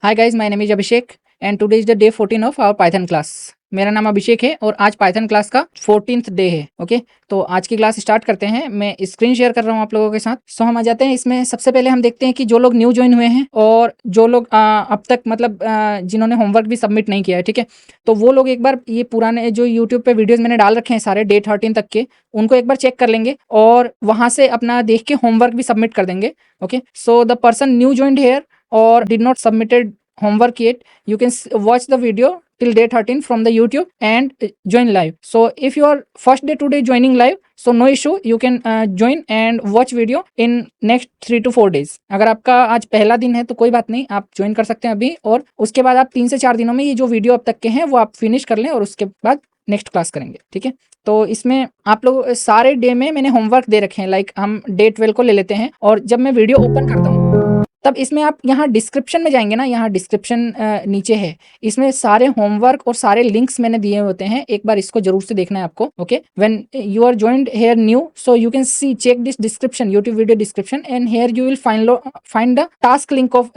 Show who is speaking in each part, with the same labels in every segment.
Speaker 1: Hi guys, my name is Abhishek and today is the day 14 of our Python class. मेरा नाम अभिषेक है और आज पाइथन क्लास का 14th डे है। ओके, तो आज की क्लास स्टार्ट करते हैं। मैं स्क्रीन शेयर कर रहा हूँ आप लोगों के साथ। सो हम आ जाते हैं इसमें। सबसे पहले हम देखते हैं कि जो लोग न्यू ज्वाइन हुए हैं और जो लोग अब तक मतलब जिन्होंने होमवर्क भी सबमिट नहीं किया है, ठीक है, तो वो लोग एक बार ये पुराने जो यूट्यूब पे वीडियोज मैंने डाल रखे हैं सारे डे 13 तक के, उनको एक बार चेक कर लेंगे और वहां से अपना देख के होमवर्क भी सबमिट कर देंगे। Okay, so the person new joined here or did not submitted homework yet, you can watch the video till day 13 from the YouTube and join live. So if you are first day today joining live, so no issue, you can join and watch video in next 3 to 4 days. अगर आपका आज पहला दिन है तो कोई बात नहीं, आप ज्वाइन कर सकते हैं अभी, और उसके बाद आप 3 से 4 दिनों में ये जो वीडियो अब तक के हैं वो आप फिनिश कर लें और उसके बाद नेक्स्ट क्लास करेंगे। ठीक है, तो इसमें आप लोग सारे डे में मैंने होमवर्क दे रखे हैं। लाइक हम डे 12 को ले लेते हैं और जब मैं वीडियो ओपन करता हूँ तब इसमें आप यहाँ डिस्क्रिप्शन में जाएंगे ना, यहाँ डिस्क्रिप्शन नीचे है, इसमें सारे होमवर्क और सारे लिंक्स मैंने दिए होते हैं। एक बार इसको जरूर से देखना है आपको। Okay, when you are joined here new, so you can see check this description, YouTube video description, and here you will find the task link of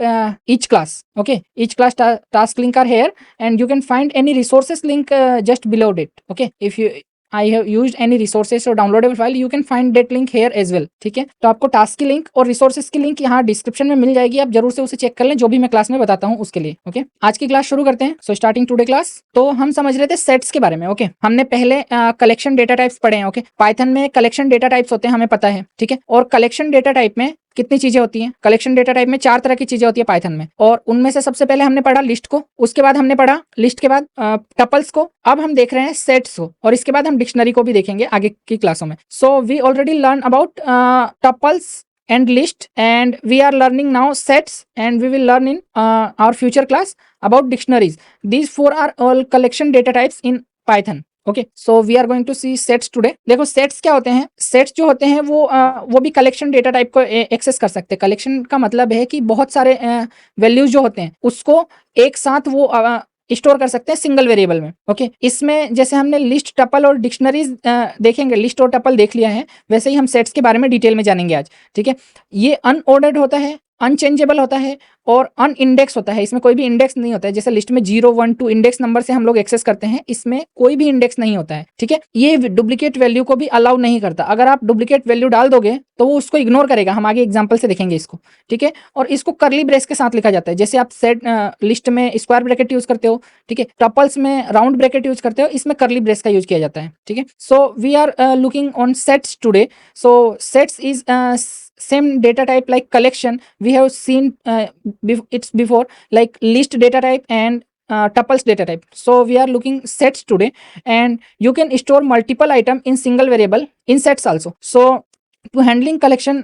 Speaker 1: each class. Okay, each class task link are here and you can find any resources link just below it. Okay, if I have used any resources or downloadable file, you can find that link here as well. ठीक है, तो आपको task की link और resources की link यहाँ description में मिल जाएगी, आप जरूर से उसे चेक कर लें जो भी मैं क्लास में बताता हूँ उसके लिए। ओके, आज की क्लास शुरू करते हैं। So starting today class. तो हम समझ रहे थे सेट्स के बारे में। ओके, हमने पहले कलेक्शन डेटा टाइप्स पढ़े हैं। ओके, पाइथन में कलेक्शन डेटा टाइप्स होते हैं, हमें पता है। ठीक है, और कलेक्शन डेटा टाइप में कितनी चीजें होती हैं? कलेक्शन डेटा टाइप में 4 तरह की चीजें होती है पाइथन में, और उनमें से सबसे पहले हमने पढ़ा लिस्ट को, उसके बाद हमने पढ़ा लिस्ट के बाद टपल्स को, अब हम देख रहे हैं सेट्स को, और इसके बाद हम डिक्शनरी को भी देखेंगे आगे की क्लासों में। So we already learn about tuples and list, and we are learning now sets, and we will learn in our future class about dictionaries. These 4 are all collection data types in Python. Okay, so we are going to see sets today. देखो sets क्या होते हैं? Sets जो होते हैं वो भी collection data type को एक्सेस कर सकते हैं। कलेक्शन का मतलब है कि बहुत सारे वैल्यूज जो होते हैं उसको एक साथ वो स्टोर कर सकते हैं सिंगल वेरिएबल में। ओके, इसमें जैसे हमने लिस्ट, टपल और डिक्शनरीज देखेंगे, लिस्ट और टपल देख लिया है, वैसे ही हम सेट्स के बारे में डिटेल में जानेंगे आज। ठीक है, ये अनऑर्डर्ड होता है, अनचेंजेबल होता है और अनइंडेक्स होता है। इसमें कोई भी इंडेक्स नहीं होता है। जैसे लिस्ट में 0, 1, 2 इंडेक्स नंबर से हम लोग एक्सेस करते हैं, इसमें कोई भी इंडेक्स नहीं होता है। ठीक है, ये डुप्लीकेट वैल्यू को भी अलाउ नहीं करता। अगर आप डुप्लीकेट वैल्यू डाल दोगे तो वो उसको इग्नोर करेगा। हम आगे एग्जाम्पल से देखेंगे इसको। ठीक है, और इसको करली ब्रेस के साथ लिखा जाता है। जैसे आप सेट लिस्ट में स्क्वायर ब्रैकेट यूज करते हो, ठीक है, टपल्स में राउंड ब्रैकेट यूज करते हो, इसमें करली ब्रेस का यूज किया जाता है। ठीक है, so we are looking on sets today. So sets is same data type like collection. We have seen it's before, like list data type and tuples data type. So we are looking sets today, and you can store multiple item in single variable in sets also. So to handling collection,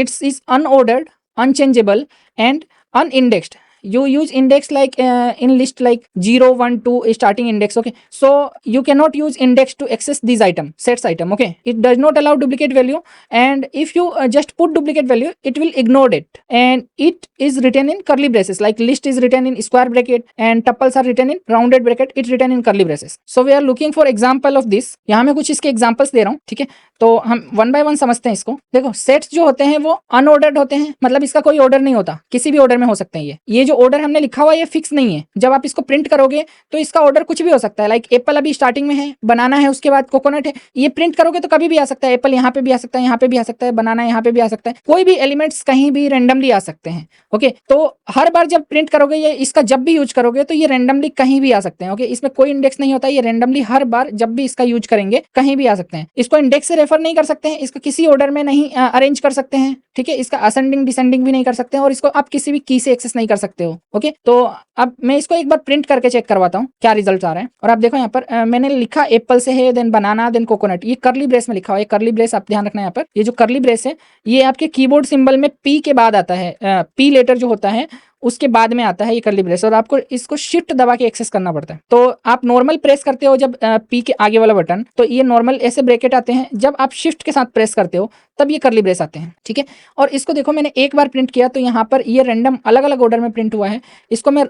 Speaker 1: it is unordered, unchangeable and unindexed. You use index like in list like 0, 1, 2 starting index. Okay, so you cannot use index to access these item, sets item. Okay, it does not allow duplicate value, and if you just put duplicate value, it will ignore it, and it is written in curly braces. Like list is written in square bracket and tuples are written in rounded bracket, it's written in curly braces. So we are looking for example of this. यहाँ मैं कुछ इसके examples दे रहा हूँ। ठीक है, तो हम वन बाय वन समझते हैं इसको। देखो, सेट्स जो होते हैं वो अनऑर्डर्ड होते हैं, मतलब इसका कोई ऑर्डर नहीं होता, किसी भी ऑर्डर में हो सकते हैं। ये जो ऑर्डर हमने लिखा हुआ है ये फिक्स नहीं है। जब आप इसको प्रिंट करोगे तो इसका ऑर्डर कुछ भी हो सकता है। लाइक एप्पल अभी स्टार्टिंग में है, बनाना है, उसके बाद कोकोनट है। ये प्रिंट करोगे तो कभी भी आ सकता है। एप्पल यहाँ पे भी आ सकता है, यहाँ पे भी आ सकता है, बनाना यहाँ पे भी आ सकता है, कोई भी एलिमेंट्स कहीं भी रेंडमली आ सकते हैं। ओके, तो हर बार जब प्रिंट करोगे ये इसका जब भी यूज करोगे तो ये रेंडमली कहीं भी आ सकते हैं। ओके, इसमें कोई इंडेक्स नहीं होता, ये रेंडमली हर बार जब भी इसका यूज करेंगे कहीं भी आ सकते हैं। इसको इंडेक्स से रेफर नहीं कर सकते हैं, इसको किसी ऑर्डर में नहीं अरेंज कर सकते हैं। ठीक है, इसका असेंडिंग डिसेंडिंग भी नहीं कर सकते हैं, और इसको आप किसी भी की से एक्सेस नहीं कर सकते हो। ओके, तो अब मैं इसको एक बार प्रिंट करके चेक करवाता हूँ क्या रिजल्ट आ रहे हैं। और आप देखो यहाँ पर मैंने लिखा एप्पल से है, देन बनाना, देन कोकोनट। ये करली ब्रेस में लिखा हुआ है। करली ब्रेस आप ध्यान रखना, यहाँ पर ये जो करली ब्रेस है ये आपके कीबोर्ड सिंबल में पी के बाद आता है। पी लेटर जो होता है उसके बाद में आता है ये करली ब्रेस, और आपको इसको शिफ्ट दबा के एक्सेस करना पड़ता है। तो आप नॉर्मल प्रेस करते हो जब पी के आगे वाला बटन, तो ये नॉर्मल ऐसे ब्रैकेट आते हैं। जब आप शिफ्ट के साथ प्रेस करते हो तब ये करली ब्रेस आते हैं। ठीक है, और इसको देखो मैंने एक बार प्रिंट किया तो यहाँ पर ये रैंडम अलग अलग ऑर्डर में प्रिंट हुआ है। इसको मैं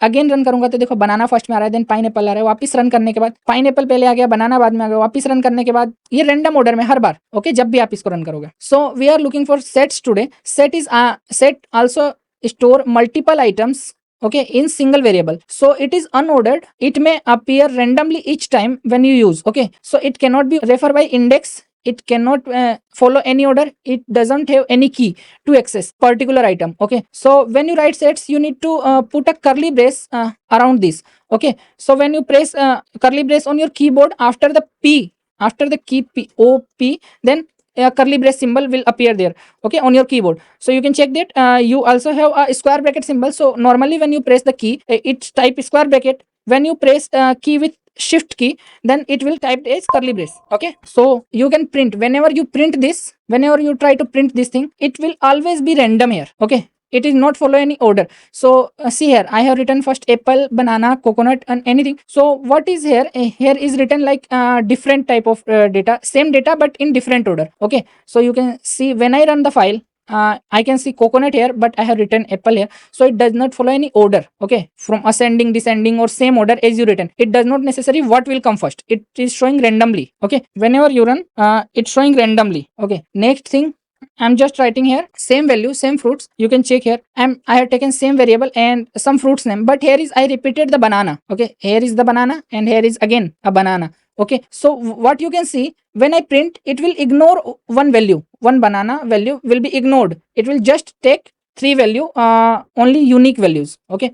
Speaker 1: अगेन रन करूंगा तो देखो बनाना फर्स्ट में आ रहा है, देन पाइनएप्पल आ रहा है, वापस रन करने के बाद पाइनएप्पल पहले आ गया, बनाना बाद में आ गया, वापस रन करने के बाद ये रैंडम ऑर्डर में हर बार। ओके, जब भी आप इसको रन करोगे। So we are looking for sets today. Set also store multiple items okay, in single variable. So it is unordered. It may appear randomly each time when you use. Okay, so it cannot be referred by index. It cannot follow any order. It doesn't have any key to access particular item. Okay, so when you write sets, you need to put a curly brace around this. Okay, so when you press curly brace on your keyboard after the P, after the key P, O, P, then a curly brace symbol will appear there, okay, on your keyboard. So you can check that. You also have a square bracket symbol. So normally when you press the key, it type square bracket. When you press key with shift key, then it will type as curly brace. Okay, so you can print whenever you print this, whenever you try to print this thing, it will always be random here. Okay, it is not follow any order. So see here, I have written first apple, banana, coconut, and anything. So what is here? Here is written like different type of data, same data but in different order. Okay, so you can see when I run the file, I can see coconut here, but I have written apple here. So it does not follow any order. Okay, from ascending, descending, or same order as you written. It does not necessarily what will come first. It is showing randomly. Okay, whenever you run, it's showing randomly. Okay, next thing, I'm just writing here same value, same fruits. You can check here. I have taken same variable and some fruits name, but here is I repeated the banana. Okay, here is the banana and here is again a banana. Okay, so what you can see, when I print, it will ignore one value. One banana value will be ignored. It will just take three value, only unique values. Okay,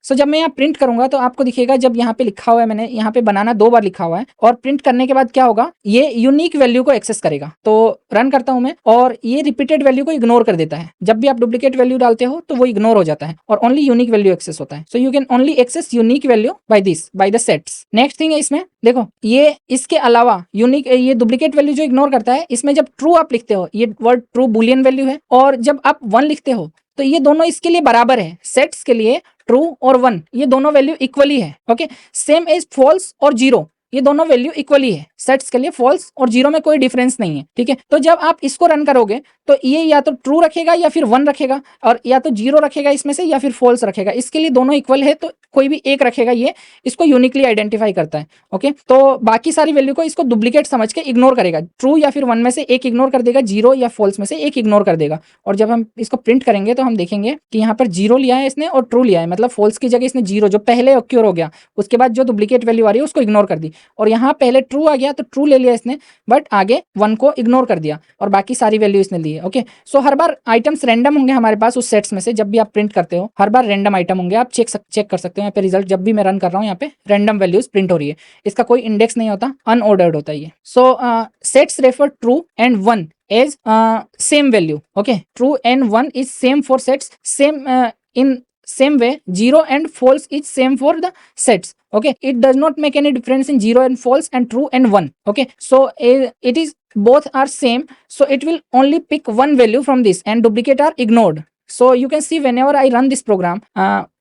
Speaker 1: सो जब मैं यहाँ print करूंगा तो आपको दिखेगा, जब यहाँ पे लिखा हुआ है, मैंने यहाँ पे बनाना 2 बार लिखा हुआ है, और प्रिंट करने के बाद क्या होगा, ये यूनिक वैल्यू को एक्सेस करेगा। तो रन करता हूं मैं, और ये रिपीटेड वैल्यू को इग्नोर कर देता है। जब भी आप डुप्लीकेट वैल्यू डालते हो तो वो इग्नोर हो जाता है और ओनली यूनिक वैल्यू एक्सेस होता है। So you can only access unique value by this, by the sets. Next thing है इसमें देखो, ये इसके अलावा यूनिक, ये डुप्लीकेट वैल्यू जो इग्नोर करता है, इसमें जब ट्रू आप लिखते हो, ये वर्ड ट्रू बुलियन वैल्यू है, और जब आप 1 लिखते हो तो ये दोनों इसके लिए बराबर है। सेट्स के लिए ट्रू और 1 ये दोनों वैल्यू इक्वली है। ओके, सेम एज फॉल्स और 0, ये दोनों वैल्यू इक्वली है। सेट्स के लिए फॉल्स और 0 में कोई डिफरेंस नहीं है। ठीक है, तो जब आप इसको रन करोगे तो ये या तो ट्रू रखेगा या फिर 1 रखेगा, और या तो 0 रखेगा इसमें से, या फिर फॉल्स रखेगा। इसके लिए दोनों इक्वल है तो कोई भी एक रखेगा, ये इसको यूनिकली आइडेंटिफाई करता है। ओके, तो बाकी सारी वैल्यू को इसको डुप्लीकेट समझ के इग्नोर करेगा। ट्रू या फिर 1 में से एक इग्नोर कर देगा, 0 या फॉल्स में से एक इग्नोर कर देगा। और जब हम इसको प्रिंट करेंगे तो हम देखेंगे कि यहाँ पर 0 लिया है इसने और ट्रू लिया है, मतलब फॉल्स की जगह इसने 0 जो पहले ऑक्योर हो गया, उसके बाद जो डुप्लीकेट वैल्यू आ रही है उसको इग्नोर कर दी। और यहाँ पहले ट्रू आ गया तो ट्रू ले लिया इसने, बट आगे 1 को इग्नोर कर दिया और बाकी सारी वैल्यू इसने ली है। ओके, सो हर बार आइटम्स रैंडम होंगे हमारे पास उस सेट्स में से। जब भी आप प्रिंट करते हो हर बार रैंडम आइटम होंगे, आप चेक कर सकते हो यहाँ पे रिजल्ट। जब भी मैं रन कर रहा हूँ यहाँ पे रैंडम वैल्यूज प्रिंट हो रही है, इसका कोई इंडेक्स नहीं होता, अनऑर्डर्ड होता है ये। So sets refer true and 1 as same value. Okay, true and 1 is same for sets, same in same way 0 and false is same for the sets. Okay, it does not make any difference in 0 and false and true and 1. Okay, so it is both are same, so it will only pick one value from this and duplicate are ignored. So you can see whenever I run this program,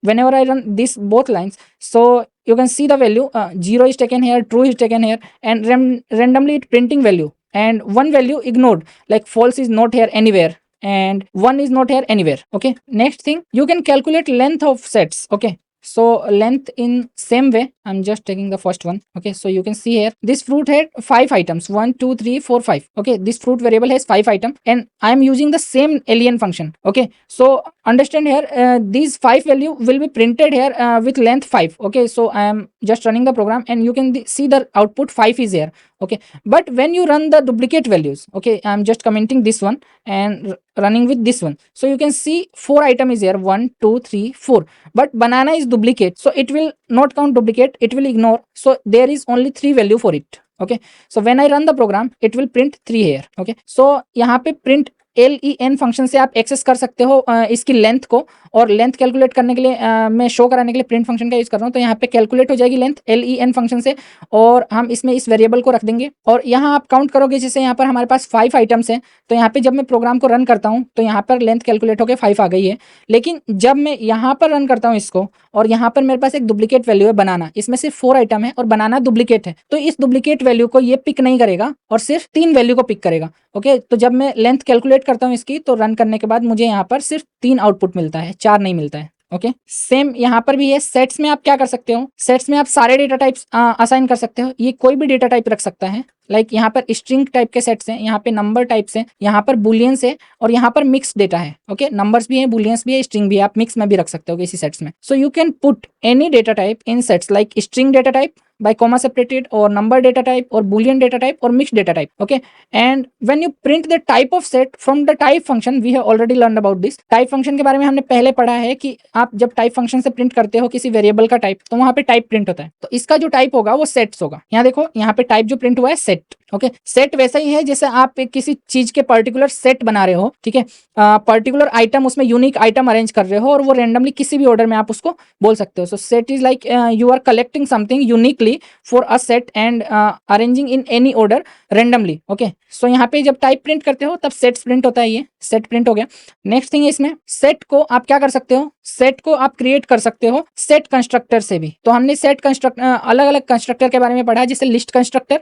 Speaker 1: whenever I run this both lines, so you can see the value 0 is taken here, true is taken here, and randomly it printing value, and one value ignored, like false is not here anywhere and 1 is not here anywhere. Okay, next thing, you can calculate length of sets. Okay, so length in same way, I'm just taking the first one. Okay, so you can see here this fruit had 5 items, 1 2 3 4 5. Okay, this fruit variable has 5 items and I am using the same alien function. Okay, so understand here, these 5 value will be printed here with length 5. Okay, so I am just running the program and you can see the output 5 is here. Okay, but when you run the duplicate values, okay, I'm just commenting this one and running with this one, so you can see 4 item is here, 1 2 3 4, but banana is duplicate, so it will not count duplicate, it will ignore, so there is only 3 value for it. Okay, so when I run the program it will print 3 here. Okay, so यहाँ पे print len function से आप access कर सकते हो इसकी length को, और लेंथ कैलकुलेट करने के लिए मैं शो कराने के लिए प्रिंट फंक्शन का यूज कर रहा हूँ। तो यहाँ पे कैलकुलेट हो जाएगी लेंथ len फंक्शन से, और हम इसमें इस वेरिएबल को रख देंगे। और यहाँ आप काउंट करोगे, जैसे यहाँ पर हमारे पास 5 आइटम्स हैं, तो यहाँ पे जब मैं प्रोग्राम को रन करता हूँ तो यहाँ पर लेंथ कैलकुलेट होकर 5 आ गई है। लेकिन जब मैं यहाँ पर रन करता हूँ इसको, और यहाँ पर मेरे पास एक डुप्लीकेट वैल्यू है बनाना, इसमें सिर्फ 4 आइटम है और बनाना डुप्लीकेट है, तो इस डुप्लीकेट वैल्यू को ये पिक नहीं करेगा और सिर्फ 3 वैल्यू को पिक करेगा। ओके, तो जब मैं लेंथ कैलकुलेट करता हूँ इसकी, तो रन करने के बाद मुझे यहाँ पर सिर्फ 3 आउटपुट मिलता है, 4 नहीं मिलता है। ओके, सेम यहाँ पर भी है। सेट्स में आप क्या कर सकते हो, सेट्स में आप सारे डेटा टाइप्स असाइन कर सकते हो, ये कोई भी डेटा टाइप रख सकता है। लाइक यहाँ पर स्ट्रिंग टाइप के सेट्स हैं, यहाँ पे नंबर टाइप्स हैं, यहाँ पर बुलियंस है और यहाँ पर मिक्स डेटा है। ओके, नंबर्स भी है, बुलियंस भी है, स्ट्रिंग भी है, आप मिक्स में भी रख सकते हो किसी सेट्स में। सो you can put any data type in sets like string data type by comma separated or number data type or boolean data type or mixed data type. Okay, and when you print the type of set from the type function, we have already learned about this. type function के बारे में हमने पहले पढ़ा है कि आप जब type function से प्रिंट करते हो किसी वेरिएबल का टाइप, तो वहां पे टाइप प्रिंट होता है। तो इसका जो टाइप होगा वो सेट्स होगा। यहाँ देखो, यहाँ पे टाइप जो प्रिंट हुआ है सेट। ओके, सेट वैसा ही है जैसे आप किसी चीज के पर्टिकुलर सेट बना रहे हो, ठीक है, पर्टिकुलर आइटम, उसमें यूनिक आइटम अरेंज कर रहे हो और वो रैंडमली किसी भी ऑर्डर में आप उसको बोल सकते हो। So set is like you are collecting something uniquely for a set and arranging in any order randomly. Okay, so यहाँ पे जब टाइप प्रिंट करते हो तब सेट्स प्रिंट होता है, ये सेट प्रिंट हो गया। नेक्स्ट थिंग है इसमें, सेट को आप क्या कर सकते हो, सेट को आप क्रिएट कर सकते हो सेट कंस्ट्रक्टर से भी। तो हमने सेट कंस्ट्रक्ट अलग अलग कंस्ट्रक्टर के बारे में पढ़ा है, जैसे लिस्ट कंस्ट्रक्टर,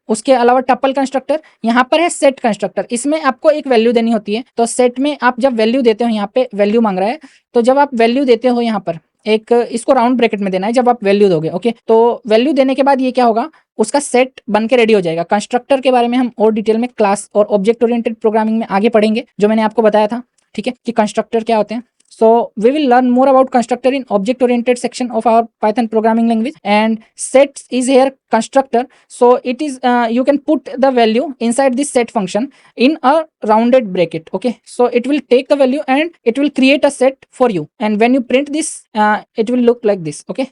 Speaker 1: उसके अलावा टपल कंस्ट्रक्टर, यहाँ पर है सेट कंस्ट्रक्टर। इसमें आपको एक वैल्यू देनी होती है। तो सेट में आप जब वैल्यू देते हो, यहाँ पे वैल्यू मांग रहा है, तो जब आप वैल्यू देते हो यहाँ पर एक इसको राउंड ब्रैकेट में देना है जब आप वैल्यू दोगे। ओके, तो वैल्यू देने के बाद ये क्या होगा, उसका सेट बन के रेडी हो जाएगा। कंस्ट्रक्टर के बारे में हम और डिटेल में क्लास और ऑब्जेक्ट ओरिएंटेड प्रोग्रामिंग में आगे पढ़ेंगे, जो मैंने आपको बताया था, ठीक है, कि कंस्ट्रक्टर क्या होते हैं। So we will learn more about constructor in object oriented section of our Python programming language, and sets is here constructor. So it is you can put the value inside this set function in a rounded bracket. Okay, so it will take the value and it will create a set for you, and when you print this it will look like this. Okay,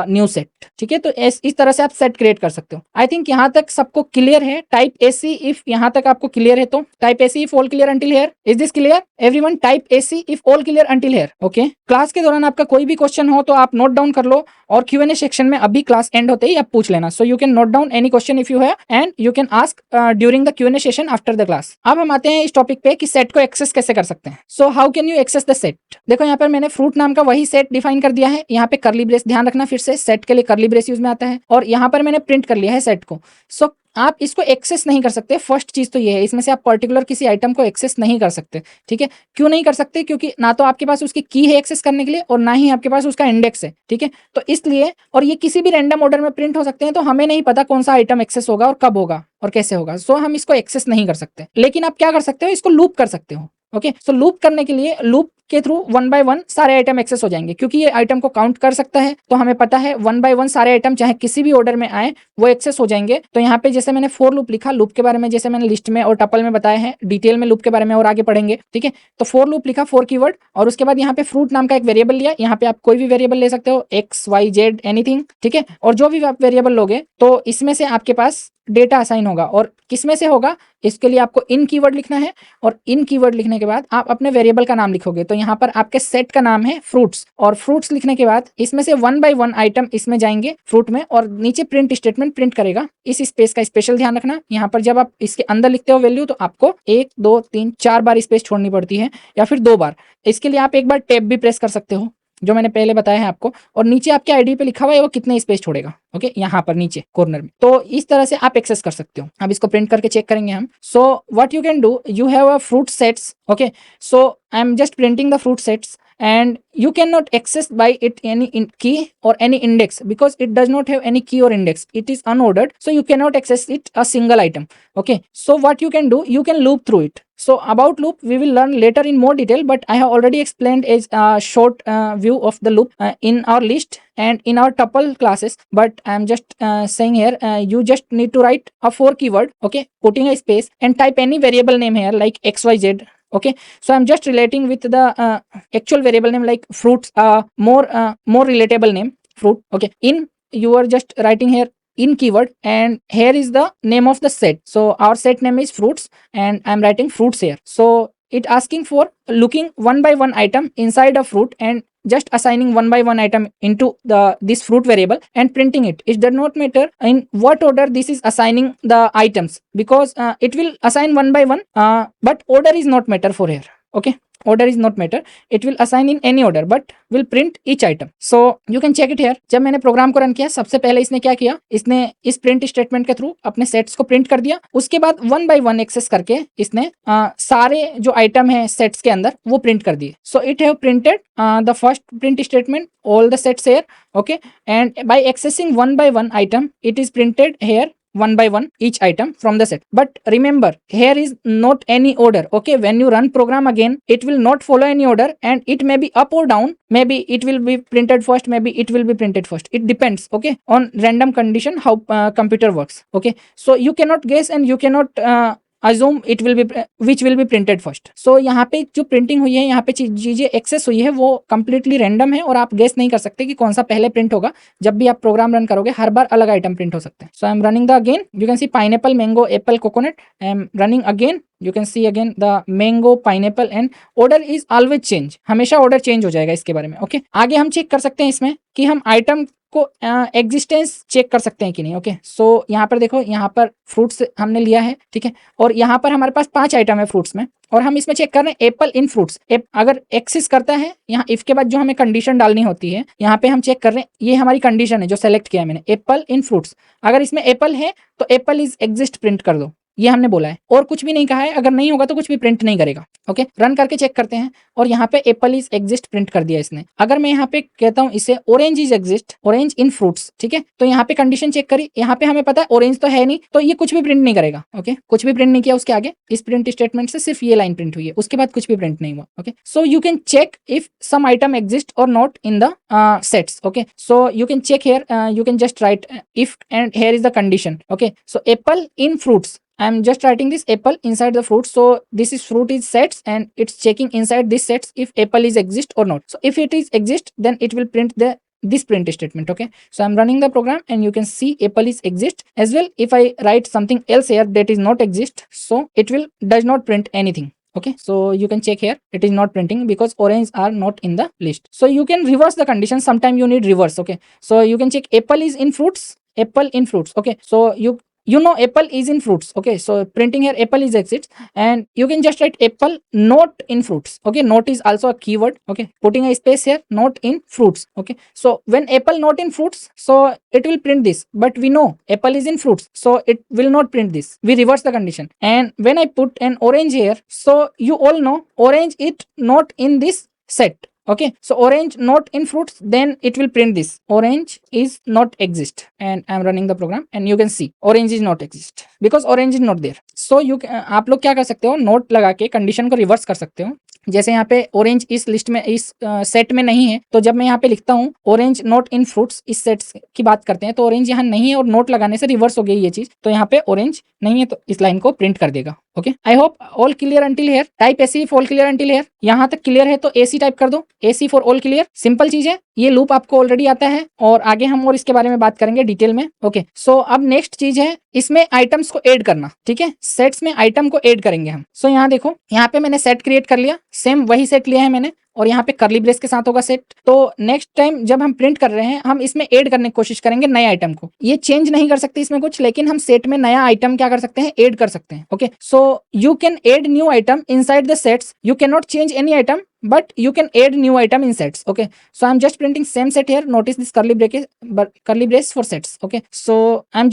Speaker 1: new set, ठीक है। तो इस तरह से आप set create कर सकते हो। आई थिंक यहाँ तक सबको क्लियर है। टाइप एसी इफ यहाँ तक आपको क्लियर है तो type AC if all clear until here. Is this clear everyone? Type AC if all clear until here. Okay, class के दौरान आपका कोई भी क्वेश्चन हो तो आप नोट डाउन कर लो और Q&A सेक्शन में अभी क्लास एंड होते ही आप पूछ लेना। सो you can note down any question if you have and you can ask during the Q&A session after the class. अब हम आते हैं इस टॉपिक पे कि सेट को एक्सेस कैसे कर सकते हैं। So how can you access the set? देखो यहाँ पर मैंने फ्रूट नाम का वही सेट डिफाइन कर दिया है। यहाँ पे करली ब्रेस, ध्यान रखना फिर से सेट के लिए करली ब्रेस यूज में आता है, और यहाँ पर मैंने प्रिंट कर लिया है सेट को। सो आप इसको एक्सेस नहीं कर सकते। फर्स्ट चीज तो ये है, इसमें से आप पर्टिकुलर किसी आइटम को एक्सेस नहीं कर सकते, ठीक है। क्यों नहीं कर सकते? क्योंकि ना तो आपके पास उसकी की है एक्सेस करने के लिए और ना ही आपके पास उसका इंडेक्स है, ठीक है। तो इसलिए, और ये किसी भी रैंडम ऑर्डर में प्रिंट हो सकते हैं, तो हमें नहीं पता कौन सा आइटम एक्सेस होगा और कब होगा और कैसे होगा। सो हम इसको एक्सेस नहीं कर सकते। लेकिन आप क्या कर सकते हो, इसको लूप कर सकते हो। ओके, सो लूप करने के लिए लूप के थ्रू 1 by 1 सारे आइटम एक्सेस हो जाएंगे, क्योंकि ये आइटम को काउंट कर सकता है। तो हमें पता है 1 by 1 सारे आइटम चाहे किसी भी ऑर्डर में आए वो एक्सेस हो जाएंगे। तो यहाँ पे जैसे मैंने फॉर लूप लिखा, लूप के बारे में जैसे मैंने लिस्ट में और टपल में बताया है, डिटेल में लूप के बारे में और आगे पढ़ेंगे, ठीक है। तो फॉर लूप लिखा, फॉर कीवर्ड, और उसके बाद यहाँ पे फ्रूट नाम का एक वेरिएबल लिया। यहाँ पे आप कोई भी वेरिएबल ले सकते हो, एक्स वाई जेड एनीथिंग, ठीक है। और जो भी आप वेरिएबल लोगे तो इसमें से आपके पास डेटा असाइन होगा, और किसमें से होगा इसके लिए आपको इन कीवर्ड लिखना है, और इन कीवर्ड लिखने के बाद आप अपने वेरिएबल का नाम लिखोगे। तो यहाँ पर आपके सेट का नाम है फ्रूट्स, और फ्रूट्स लिखने के बाद इसमें से 1 by 1 आइटम इसमें जाएंगे फ्रूट में, और नीचे प्रिंट स्टेटमेंट प्रिंट करेगा। इस स्पेस का स्पेशल ध्यान रखना। यहाँ पर जब आप इसके अंदर लिखते हो वैल्यू, तो आपको 1 2 3 4 बार स्पेस छोड़नी पड़ती है, या फिर 2 बार। इसके लिए आप एक बार टैब भी प्रेस कर सकते हो, जो मैंने पहले बताया है आपको। और नीचे आपके आईडी पे लिखा हुआ है वो कितने स्पेस छोड़ेगा, ओके, यहाँ पर नीचे कॉर्नर में। तो इस तरह से आप एक्सेस कर सकते हो। अब इसको प्रिंट करके चेक करेंगे हम। So what you can do, you have a fruit sets, okay. So I am just printing the fruit sets, and you cannot access by it any key or any index, because it does not have any key or index. It is unordered, so you cannot access it a single item. Okay, so what you can do, you can loop through it. So about loop we will learn later in more detail, but I have already explained a short view of the loop in our list and in our tuple classes, but I am just saying here, you just need to write a for keyword, okay, putting a space and type any variable name here like xyz. Okay, so I'm just relating with the actual variable name like fruits, more relatable name fruit. Okay, in you are just writing here in keyword, and here is the name of the set. So our set name is fruits, and I'm writing fruits here. So it asking for looking 1 by 1 item inside a fruit and just assigning 1 by 1 item into this fruit variable and printing it. It does not matter in what order this is assigning the items, because it will assign 1 by 1, but order is not matter for here. Okay, order is not matter, it will assign in any order but will print each item. So you can check it here. जब मैंने programme को run किया, सबसे पहले इसने क्या किया, इसने इस प्रिंट स्टेटमेंट के थ्रू अपने सेट्स को प्रिंट कर दिया। उसके बाद 1 by 1 एक्सेस करके इसने सारे जो आइटम है सेट्स के अंदर वो प्रिंट कर दिए। So it have printed the first print statement all the sets here, okay, and by accessing 1 by 1 item it is printed here one by one each item from the set. But remember, here is not any order. Okay, when you run program again, it will not follow any order, and it may be up or down. Maybe it will be printed first, maybe it will be printed first. It depends, okay, on random condition how computer works. Okay, so you cannot guess and you cannot assume it will be which will be printed first. So यहाँ पे जो printing हुई है, यहाँ पे चीजें access हुई है, वो कंप्लीटली रैंडम है और आप गेस नहीं कर सकते कि कौन सा पहले प्रिंट होगा. जब भी आप प्रोग्राम रन करोगे हर बार अलग आइटम प्रिंट हो सकते हैं. So I am running the again, you can see pineapple, mango, apple, coconut. I am running again, you can see again the mango, pineapple, and order is always change. हमेशा order change हो जाएगा इसके बारे में. Okay, आगे हम check कर सकते हैं इसमें कि हम आइटम को एग्जिस्टेंस चेक कर सकते हैं कि नहीं. ओके, सो यहाँ पर देखो, यहाँ पर फ्रूट्स हमने लिया है, ठीक है, और यहाँ पर हमारे पास 5 आइटम है फ्रूट्स में, और हम इसमें चेक कर रहे हैं एप्पल इन फ्रूट्स. अगर एक्सिस करता है, यहाँ इफ के बाद जो हमें कंडीशन डालनी होती है, यहाँ पे हम चेक कर रहे हैं, ये हमारी कंडीशन है जो सेलेक्ट किया है मैंने, एप्पल इन फ्रूट्स. अगर इसमें एप्पल है तो एप्पल इज एग्जिस्ट प्रिंट कर दो, ये हमने बोला है, और कुछ भी नहीं कहा है. अगर नहीं होगा तो कुछ भी प्रिंट नहीं करेगा. ओके, रन करके चेक करते हैं, और यहाँ पे एप्पल इज एग्जिस्ट प्रिंट कर दिया इसने. अगर मैं यहाँ पे कहता हूँ इसे orange is exist, orange in fruits, ठीक है, तो यहाँ पे कंडीशन चेक करी, यहाँ पे हमें पता है ऑरेंज तो है नहीं, तो ये कुछ भी प्रिंट नहीं करेगा. ओके, कुछ भी प्रिंट नहीं किया उसके आगे. इस प्रिंट स्टेटमेंट से सिर्फ ये लाइन प्रिंट हुई है, उसके बाद कुछ भी प्रिंट नहीं हुआ. Okay, so you can check if some item exist और not in the sets. Okay, so you can check here, you can just write if, and here is the condition. Okay, so apple in fruits, I am just writing this apple inside the fruit. So this is fruit is sets, and it's checking inside this sets if apple is exist or not. So if it is exist, then it will print this print statement. Okay, so I'm running the program, and you can see apple is exist as well. If I write something else here that is not exist, so it will does not print anything. Okay, so you can check here, it is not printing because orange are not in the list. So you can reverse the condition, sometime you need reverse. Okay, so you can check apple is in fruits, apple in fruits. Okay, so you know apple is in fruits. Okay, so printing here apple is exits, and you can just write apple not in fruits. Okay, not is also a keyword. Okay, putting a space here, not in fruits. Okay, so when apple not in fruits, so it will print this, but we know apple is in fruits, so it will not print this. We reverse the condition, and when I put an orange here, so you all know orange it not in this set. Okay, so orange not in fruits, then it will print this orange is not exist, and I am running the program, and you can see orange is not exist because orange is not there. So you आप लोग क्या कर सकते हो, note लगा के condition को reverse कर सकते हो. जैसे यहाँ पे ऑरेंज इस लिस्ट में, इस सेट में नहीं है, तो जब मैं यहाँ पे लिखता हूँ ऑरेंज नॉट इन फ्रूट्स, इस सेट की बात करते हैं, तो ऑरेंज यहाँ नहीं है, और नोट लगाने से रिवर्स हो गई ये चीज, तो यहाँ पे ऑरेंज नहीं है, तो इस लाइन को प्रिंट कर देगा. Okay, I hope all clear until here. Type AC for all clear until here. यहाँ तक क्लियर है तो एसी टाइप कर दो, AC for all clear. Simple चीज है, ये लूप आपको ऑलरेडी आता है, और आगे हम और इसके बारे में बात करेंगे डिटेल में. ओके, सो अब नेक्स्ट चीज है इसमें आइटम्स को ऐड करना. ठीक है, सेट्स में आइटम को ऐड करेंगे हम. सो यहाँ देखो, यहाँ पे मैंने सेट क्रिएट कर लिया, सेम वही सेट लिया है मैंने, और यहाँ पे करली ब्रेस के साथ होगा सेट. तो नेक्स्ट टाइम जब हम प्रिंट कर रहे हैं, हम इसमें ऐड करने की कोशिश करेंगे नए आइटम को. ये चेंज नहीं कर सकते इसमें कुछ, लेकिन हम सेट में नया आइटम क्या कर सकते हैं, ऐड कर सकते हैं. Okay, so you can add new item inside the sets. You can not change any item, but you can add new item in sets. Okay, so I'm just printing same set here. Notice this curly bracket, but curly brace for sets. Okay, so I'm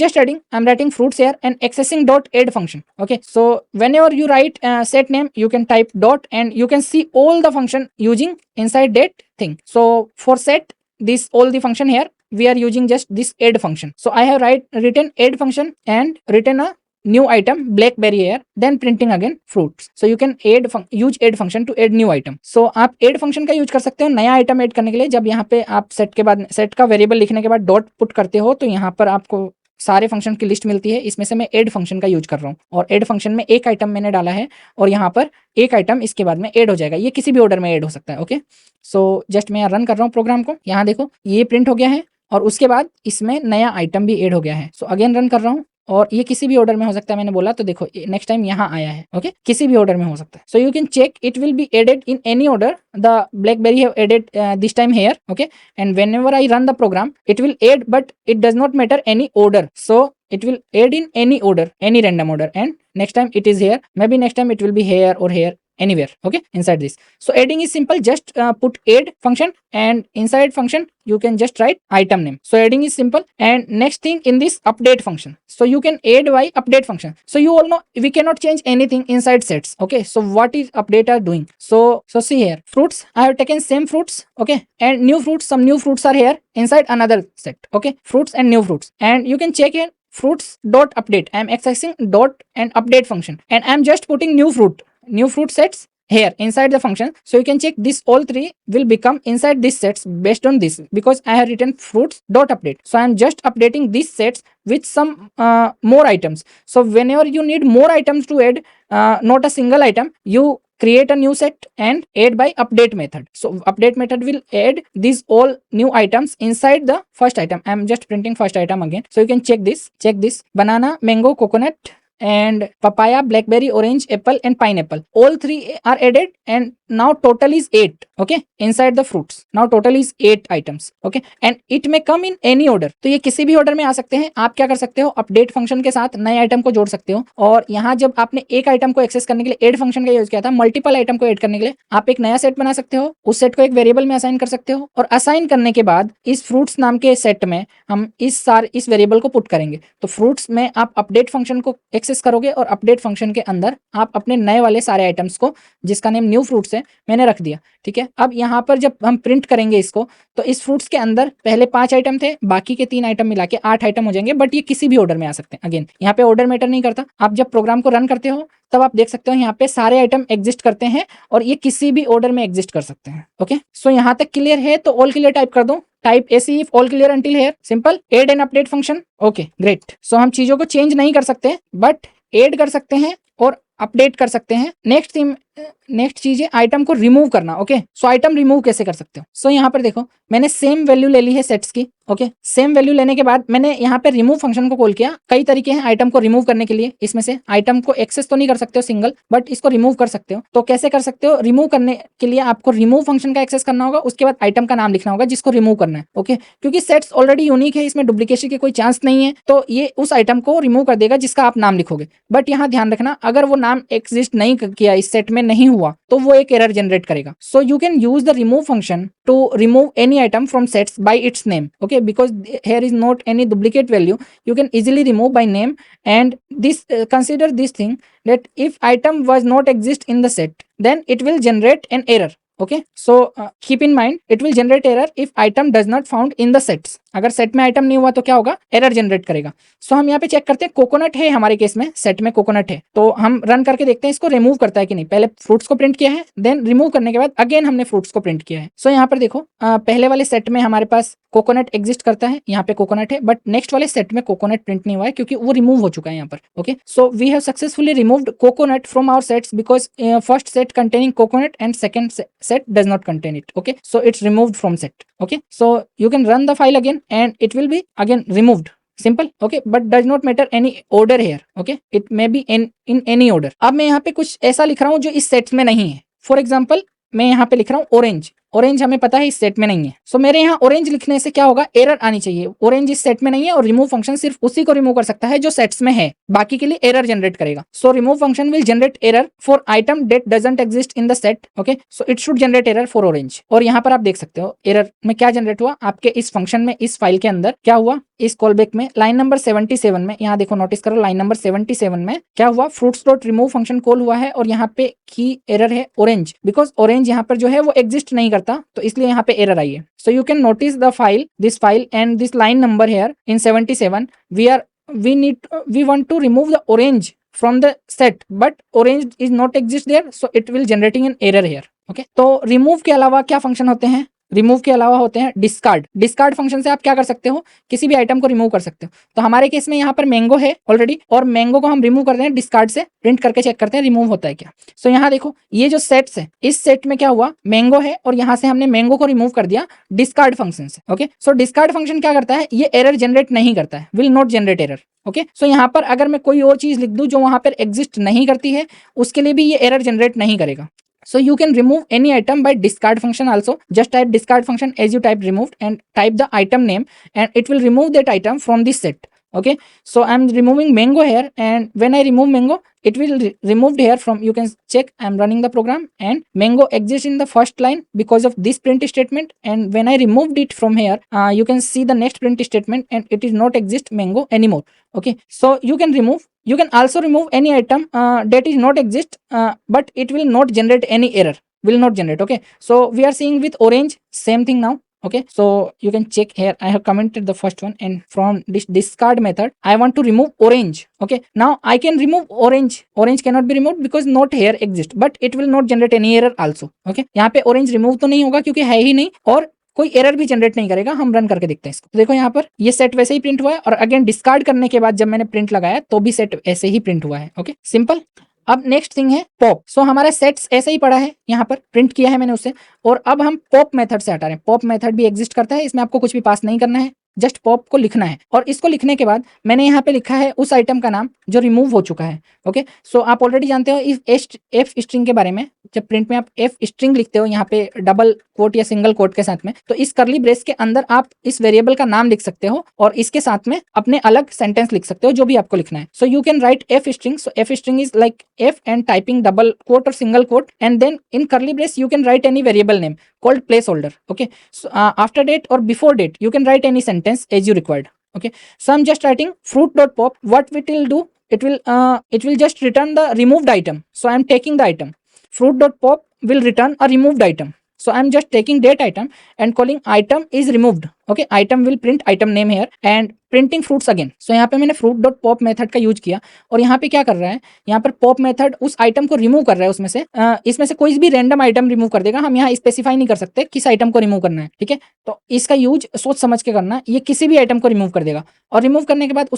Speaker 1: writing fruits here and accessing dot add function. Okay, so whenever you write set name, you can type dot, and you can see all the function using inside that thing. So for set this all the function here, we are using just this add function. So I have written add function and written a new item blackberry here, then printing again fruits. So you can use add function to add new item. So आप add function का use कर सकते हो नया item add करने के लिए. जब यहाँ पे आप सेट के बाद, सेट का वेरिएबल लिखने के बाद डॉट पुट करते हो, तो यहाँ पर आपको सारे फंक्शन की लिस्ट मिलती है. इसमें से मैं ऐड फंक्शन का यूज कर रहा हूँ, और ऐड फंक्शन में एक आइटम मैंने डाला है, और यहाँ पर एक आइटम इसके बाद में ऐड हो जाएगा. ये किसी भी ऑर्डर में ऐड हो सकता है. ओके, सो जस्ट मैं यहाँ रन कर रहा हूँ प्रोग्राम को. यहाँ देखो ये प्रिंट हो गया है, और उसके बाद इसमें नया आइटम भी ऐड हो गया है. सो अगेन रन कर रहा हूँ, और ये किसी भी ऑर्डर में हो सकता है, मैंने बोला तो देखो नेक्स्ट टाइम यहाँ आया है. ओके, किसी भी ऑर्डर में हो सकता है. So you can check it will be added in any order. The blackberry have added this time here. Okay, and whenever I run the program, it will add, but it does not matter any order. So it will add in any order, any random order, and next time it is here, maybe next time it will be here or here, anywhere. Okay, inside this. So adding is simple, just put add function, and inside function you can just write item name. So adding is simple. And next thing in this update function, so you can add by update function. So you all know we cannot change anything inside sets. Okay, so what is update are doing? So see here, fruits, I have taken same fruits. Okay, and new fruits, some new fruits are here inside another set. Okay, fruits and new fruits, and you can check here fruits dot update. I am accessing dot and update function, and I am just putting new fruit sets here inside the function. So you can check this all three will become inside this sets based on this, because I have written fruits dot update. So I am just updating these sets with some more items. So whenever you need more items to add, not a single item, you create a new set and add by update method. So update method will add these all new items inside the first item. I am just printing first item again. So you can check this banana, mango, coconut, and papaya, blackberry, orange, apple, and pineapple. All three are added, and now total is 8. Okay, inside the fruits now total is 8 items. Okay, and it may come in any order. तो ये किसी भी order में आ सकते हैं. आप क्या कर सकते हो, अपडेट फंक्शन के साथ नए आइटम को जोड़ सकते हो. और यहाँ जब आपने एक आइटम को एक्सेस करने के लिए एड फंक्शन का यूज किया था, मल्टीपल आइटम को एड करने के लिए आप एक नया सेट बना सकते हो. उस सेट को एक वेरिएबल में असाइन कर सकते हो, और असाइन करने के बाद इस फ्रूट्स नाम के सेट में हम इस वेरिएबल को पुट करेंगे. तो फ्रूट्स में आप अपडेट फंक्शन को एक्सेस करोगे, और अपडेट फंक्शन के अंदर आप अपने नए वाले सारे आइटम्स को, जिसका नेम न्यू फ्रूट्स है, मैंने रख दिया. ठीक है, अब यहाँ पर जब हम प्रिंट करेंगे इसको, तो इस फ्रूट्स के अंदर पहले 5 आइटम थे, बाकी के 3 आइटम मिला के 8 आइटम हो जाएंगे. बट ये किसी भी ऑर्डर में आ सकते हैं. अगेन यहाँ पे ऑर्डर मैटर नहीं करता. आप जब प्रोग्राम को रन करते हो तब आप देख सकते हो यहाँ पे सारे आइटम एग्जिस्ट करते हैं, और ये किसी भी ऑर्डर में एग्जिस्ट कर सकते हैं. ओके, सो यहाँ तक क्लियर है. तो ऑल क्लियर टाइप कर दो. Type AC if all clear until here. Simple add and update function. Okay great. So हम चीजों को चेंज नहीं कर सकते, बट एड कर सकते हैं और अपडेट कर सकते हैं. नेक्स्ट चीज है आइटम को रिमूव करना. ओके, सो आइटम रिमूव कैसे कर सकते हो. सो यहाँ पर देखो, मैंने सेम वैल्यू ले ली है सेट्स की. ओके, सेम वैल्यू लेने के बाद मैंने यहाँ पे रिमूव फंक्शन को कॉल किया. कई तरीके हैं आइटम को रिमूव करने के लिए. इसमें से आइटम को एक्सेस तो नहीं कर सकते हो सिंगल, बट इसको रिमूव कर सकते हो. तो कैसे कर सकते हो, रिमूव करने के लिए आपको रिमूव फंक्शन का एक्सेस करना होगा. उसके बाद आइटम का नाम लिखना होगा जिसको रिमूव करना है. ओके, क्योंकि सेट्स ऑलरेडी यूनिक है, इसमें डुप्लीकेशन की कोई चांस नहीं है, तो ये उस आइटम को रिमूव कर देगा जिसका आप नाम लिखोगे. बट यहाँ ध्यान रखना, अगर वो नाम एग्जिस्ट नहीं किया, इस सेट में नहीं हुआ, तो वो एक एरर जनरेट करेगा. So you can use the remove function to remove any item from sets by its name. Okay, because here is not any duplicate value, you can easily remove by name. And this consider this thing, that if item was not exist in the set, then it will generate an error. Okay, so keep in mind, it will generate error if item does not found in the sets. अगर set में item नहीं हुआ तो क्या होगा, error generate करेगा. सो हम यहाँ पे चेक करते हैं, कोकोनट है हमारे केस में, सेट में कोकोनट है, तो हम रन करके देखते हैं इसको रिमूव करता है कि नहीं. पहले फ्रूट्स को प्रिंट किया है, देन रिमूव करने के बाद अगेन हमने फ्रूट्स को प्रिंट किया है. सो यहाँ पर देखो, पहले वाले सेट में हमारे पास कोकोनट एग्जिस्ट करता है, यहाँ पे कोकोनट है, बट नेक्स्ट वाले सेट में कोकोनट प्रिंट नहीं हुआ है क्योंकि वो रिमूव हो चुका है यहाँ पर. Okay, so we have successfully removed coconut from our sets because first set containing coconut and second set does not contain it. Okay, so it's removed from set. Okay, so you can run the file again and it will be again removed. Simple. Okay, but does not matter any order here. Okay, it may be in any order. अब मैं यहाँ पे कुछ ऐसा लिख रहा हूँ जो इस सेट में नहीं है. फॉर एग्जाम्पल मैं यहाँ पे लिख रहा हूँ ऑरेंज. ऑरेंज हमें पता है इस सेट में नहीं है. सो मेरे यहाँ ऑरेंज लिखने से क्या होगा, एरर आनी चाहिए. ऑरेंज इस सेट में नहीं है, और रिमूव फंक्शन सिर्फ उसी को रिमूव कर सकता है जो सेट्स में है, बाकी के लिए एरर जनरेट करेगा. So remove function will generate error for item that doesn't exist in the set. Okay, so it should generate error for orange. और यहाँ पर आप देख सकते हो एरर में क्या जनरेट हुआ आपके इस फंक्शन में, इस फाइल के अंदर क्या हुआ, इस कॉलबैक में लाइन नंबर 77 में, यहाँ देखो नोटिस करो लाइन नंबर 77 में क्या हुआ, fruits dot remove function call हुआ है, और यहाँ पे की एरर है ऑरेंज, बिकॉज ऑरेंज यहाँ पर जो है वो एग्जिस्ट नहीं करता, तो इसलिए यहाँ पे एरर आई है. So you can notice the file, this file and this line number here in 77. we want to remove the orange from the set, but orange is not exist there, so it will generating an error here. Okay, तो remove के अलावा क्या function होते हैं, remove के अलावा होते हैं डिस्कार्ड फंक्शन से आप क्या कर सकते हो, किसी भी आइटम को रिमूव कर सकते हो. तो हमारे केस में यहाँ पर मैंगो है ऑलरेडी, और मैंगो को हम रिमूव कर रहे हैं डिस्कार्ड से. प्रिंट करके चेक करते हैं रिमूव होता है क्या. सो यहाँ देखो ये जो सेट्स है, इस सेट में क्या हुआ, मैंगो है, और यहाँ से हमने मैंगो को रिमूव कर दिया डिस्कार्ड फंक्शन से. ओके, सो डिस्कार्ड फंक्शन क्या करता है, ये एरर जनरेट नहीं करता है, will not generate error. Okay, so यहाँ पर अगर मैं कोई और चीज लिख दूं जो वहां पर एग्जिस्ट नहीं करती है, उसके लिए भी ये एरर जनरेट नहीं करेगा. So you can remove any item by discard function also. Just type discard function as you type removed and type the item name, and it will remove that item from this set. Okay, so I'm removing mango here, and when I remove mango, it will removed here from, you can check, I'm running the program and mango exists in the first line because of this print statement, and when I removed it from here, you can see the next print statement and it is not exist mango anymore. Okay, so you can also remove any item that is not exist, but it will not generate any error, will not generate. Okay, so we are seeing with orange same thing now. Okay, so you can check here. I have commented the first one, and from this discard method I want to remove orange. Okay, now I can remove orange. Orange cannot be removed because not here exist, but it will not generate any error also. Okay, यहाँ पे orange remove तो नहीं होगा क्योंकि है ही नहीं, और कोई एरर भी जनरेट नहीं करेगा। हम रन करके देखते हैं इसको। तो देखो यहाँ पर ये सेट वैसे ही प्रिंट हुआ है, और अगेन डिस्कार्ड करने के बाद जब मैंने प्रिंट लगाया तो भी सेट ऐसे ही प्रिंट हुआ है। Okay, simple. अब नेक्स्ट थिंग है पॉप। सो हमारा सेट्स ऐसे ही पड़ा है, यहाँ पर प्रिंट किया है मैंने उसे, और अब हम पॉप मेथड से हटा रहे हैं। पॉप मेथड भी एग्जिस्ट करता है, इसमें आपको कुछ भी पास नहीं करना है, जस्ट पॉप को लिखना है। और इसको लिखने के बाद मैंने यहाँ पे लिखा है उस आइटम का नाम जो रिमूव हो चुका है। ओके, सो आप ऑलरेडी जानते हो इस एफ स्ट्रिंग के बारे में। जब प्रिंट में आप एफ स्ट्रिंग लिखते हो यहाँ पे डबल कोट या सिंगल कोट के साथ में, तो इस करली ब्रेस के अंदर आप इस वेरिएबल का नाम लिख सकते हो और इसके साथ में अपने अलग सेंटेंस लिख सकते हो जो भी आपको लिखना है। So you can write F string. So F string is like F and typing double quote और single quote, and then in curly brace you can write any variable name called placeholder. Okay, so after date or before date you can write any sentence as you required. Okay, so I'm just writing fruit.pop. what it will do, it will just return the removed item. So I'm taking the item. Fruit.pop will return a removed item. So I'm just taking date item and calling item is removed. Okay, item will print item name here and printing fruits again. So यहाँ पे मैंने fruit dot pop method का use किया, और यहाँ पे क्या कर रहा है, यहाँ पर पॉप मेथड उस आइटम को रिमूव कर रहा है उसमें से। इसमें से कोई भी रैंडम आइटम रिमूव कर देगा। हम यहाँ स्पेसिफाई नहीं कर सकते किस आइटम को रिमूव करना है। ठीक है, तो इसका यूज सोच समझ के करना। ये किसी भी आइटम को रिमूव कर देगा, और रिमूव करने के बाद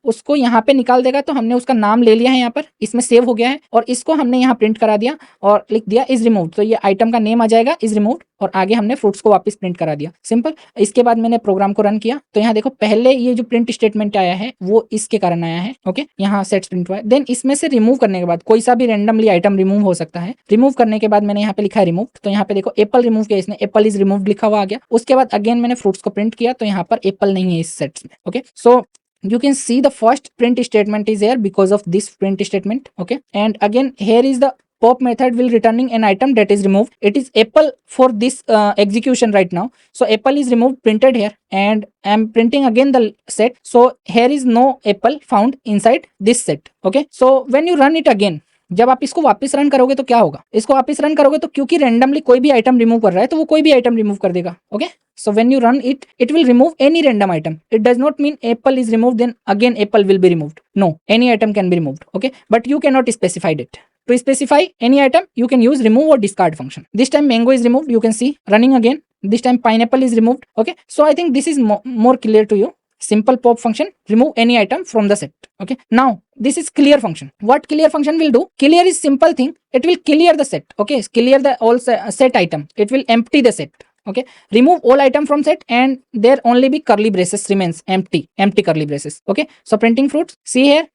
Speaker 1: उसको यहाँ पे निकाल देगा। तो हमने उसका नाम ले लिया है, यहाँ पर इसमें सेव हो गया है, और इसको हमने यहाँ प्रिंट करा दिया और लिख दिया इज रिमूव्ड। तो ये आइटम का नेम आ जाएगा इज रिमूव्ड, और आगे हमने फ्रूट्स को वापस प्रिंट करा दिया। सिंपल। इसके बाद मैंने प्रोग्राम को रन किया, तो यहाँ देखो पहले ये जो प्रिंट स्टेटमेंट आया है वो इसके कारण आया है। ओके, यहाँ सेट्स प्रिंट हुआ है। देन इसमें से रिमूव करने के बाद कोई सा भी रैंडमली आइटम रिमूव हो सकता है। रिमूव करने के बाद मैंने यहाँ पे लिखा है रिमूव। तो यहाँ पे देखो एप्पल रिमूव किया इसने, एप्पल इज रिमूव्ड लिखा हुआ आ गया। उसके बाद अगेन मैंने फ्रूट्स को प्रिंट किया, तो यहाँ पर एप्पल नहीं है इस सेट्स में। Okay, so you can see the first print statement is here because of this print statement. Okay, and again here is the pop method will returning an item that is removed. It is apple for this execution right now. So apple is removed, printed here, and I am printing again the set. So here is no apple found inside this set. Okay, so when you run it again, जब आप इसको वापस run करोगे तो क्या होगा, इसको वापस रन करोगे तो क्योंकि रैंडमली कोई भी आइटम रिमूव कर रहा है तो वो कोई भी आइटम रिमूव कर देगा। Okay, so when you run it, it will remove any random item. It does not mean apple is removed then again apple will be removed. No, any item can be removed. Okay, but you cannot specify it. To specify any item you can use remove or discard function. This time mango is removed, you can see running again. This time pineapple is removed. Okay, so I think this is more clear to you. Simple pop function, remove any item from the set. Okay, now this is clear function. What clear function will do? Clear is simple thing, it will clear the set. Okay, clear the all set item, it will empty the set. Okay, remove all item from set and there only be curly braces remains, empty curly braces. Okay, so printing fruits, see here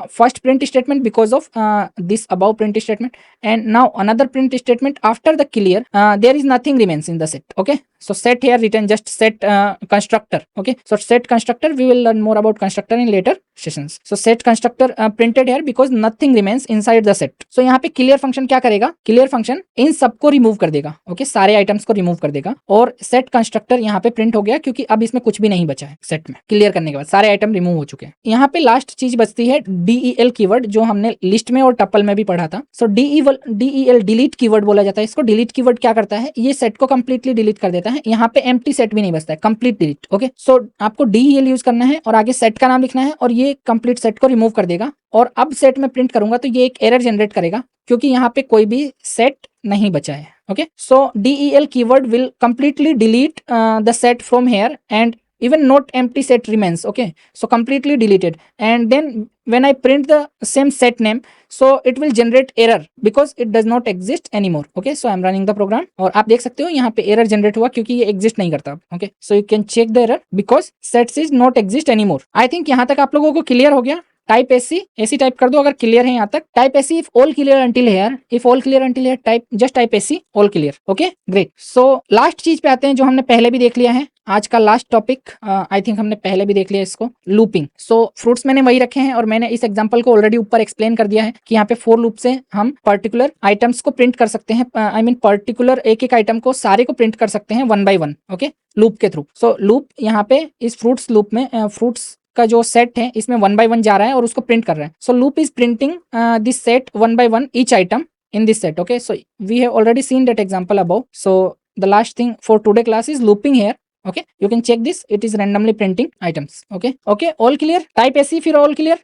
Speaker 1: first print statement because of this above print statement, and now another print statement after the clear. There is nothing remains in the set. Okay, so set here written just set constructor. Okay, so set constructor, we will learn more about constructor in later sessions. So set constructor printed here because nothing remains inside the set. So यहाँ पे clear function क्या करेगा, clear function इन सबको remove कर देगा। Okay, सारे items को remove कर देगा, और सेट कंस्ट्रक्टर यहाँ पे प्रिंट हो गया क्योंकि अब इसमें कुछ भी नहीं बचा है। सेट में क्लियर करने के बाद सारे आइटम रिमूव हो चुके हैं। यहाँ पे लास्ट चीज बचती है DEL कीवर्ड, जो हमने लिस्ट में और टपल में भी पढ़ा था। सो DEL डिलीट कीवर्ड बोला जाता है इसको। डिलीट कीवर्ड क्या करता है, ये सेट को कंप्लीटली डिलीट कर देता है। यहाँ पे एम्प्टी सेट भी नहीं बचता है, कंप्लीट डिलीट। ओके, सो आपको DEL यूज करना है और आगे सेट का नाम लिखना है, और ये कंप्लीट सेट को रिमूव कर देगा। और अब सेट में प्रिंट करूंगा तो ये एक एरर जनरेट करेगा क्योंकि यहाँ पे कोई भी सेट नहीं बचा है। Okay, so DEL keyword will completely delete the set from here and even not empty set remains. Okay, so completely deleted, and then when I print the same set name, so it will generate error because it does not exist anymore. Okay, so I'm running the program, और आप देख सकते हो यहाँ पे error generate हुआ क्योंकि ये exist नहीं करता। Okay, so you can check the error because sets is not exist anymore. I think यहाँ तक आप लोगों को क्लियर हो गया। टाइप एसी टाइप कर दो अगर क्लियर है यहाँ तक। Type AC if all clear until here, if all clear until here type just type AC all clear. Okay, great. So last चीज पे आते हैं जो हमने पहले भी देख लिया है। आज का लास्ट टॉपिक आई थिंक हमने पहले भी देख लिया इसको, लूपिंग। सो फ्रूट्स मैंने वही रखे हैं और मैंने इस एग्जांपल को ऑलरेडी ऊपर एक्सप्लेन कर दिया है कि यहाँ पे फोर लूप से हम पर्टिकुलर आइटम्स को प्रिंट कर सकते हैं। आई मीन पर्टिकुलर एक आइटम को सारे को प्रिंट कर सकते हैं one by one. Okay, loop के थ्रू। सो लूप यहाँ पे इस फ्रूट्स लूप में फ्रूट्स का जो सेट है इसमें वन बाय वन जा रहा है और उसको प्रिंट कर रहा है। So loop is printing this set one by one each item in this set. Okay, so we have already seen that example above. So the last thing for today class is looping here. Okay, you can check this, it is randomly printing items. Okay, all clear? Type ऐसी, फिर all clear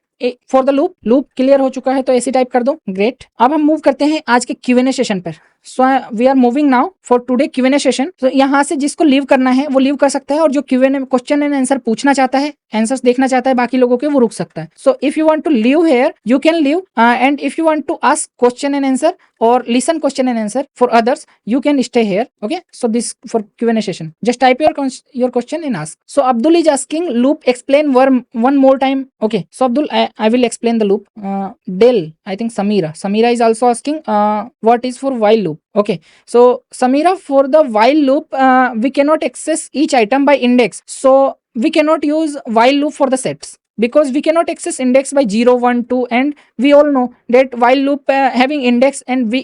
Speaker 1: for the loop clear हो चुका है तो ऐसे type कर दो। Great, अब हम मूव करते हैं आज के Q&A सेशन पर। So we are moving now for today Q&A session. तो यहाँ से जिसको लीव करना है वो लीव कर सकता है, और जो Q&A क्वेश्चन एंड आंसर पूछना चाहता है, आंसर्स देखना चाहता है बाकी लोगों के, वो रुक सकता है। So if you want to leave here you can leave, and if you want to ask question and answer or listen question and answer for others, you can stay here. Okay, so this for Q&A session, just type your question and ask. So Abdul is asking, loop explain one more time. Okay, so Abdul, I will explain the loop. Del, I think Samira is also asking what is for while loop. Okay, so Samira, for the while loop we cannot access each item by index, so we cannot use while loop for the sets, because we cannot access index by 0 1 2, and we all know that while loop having index, and we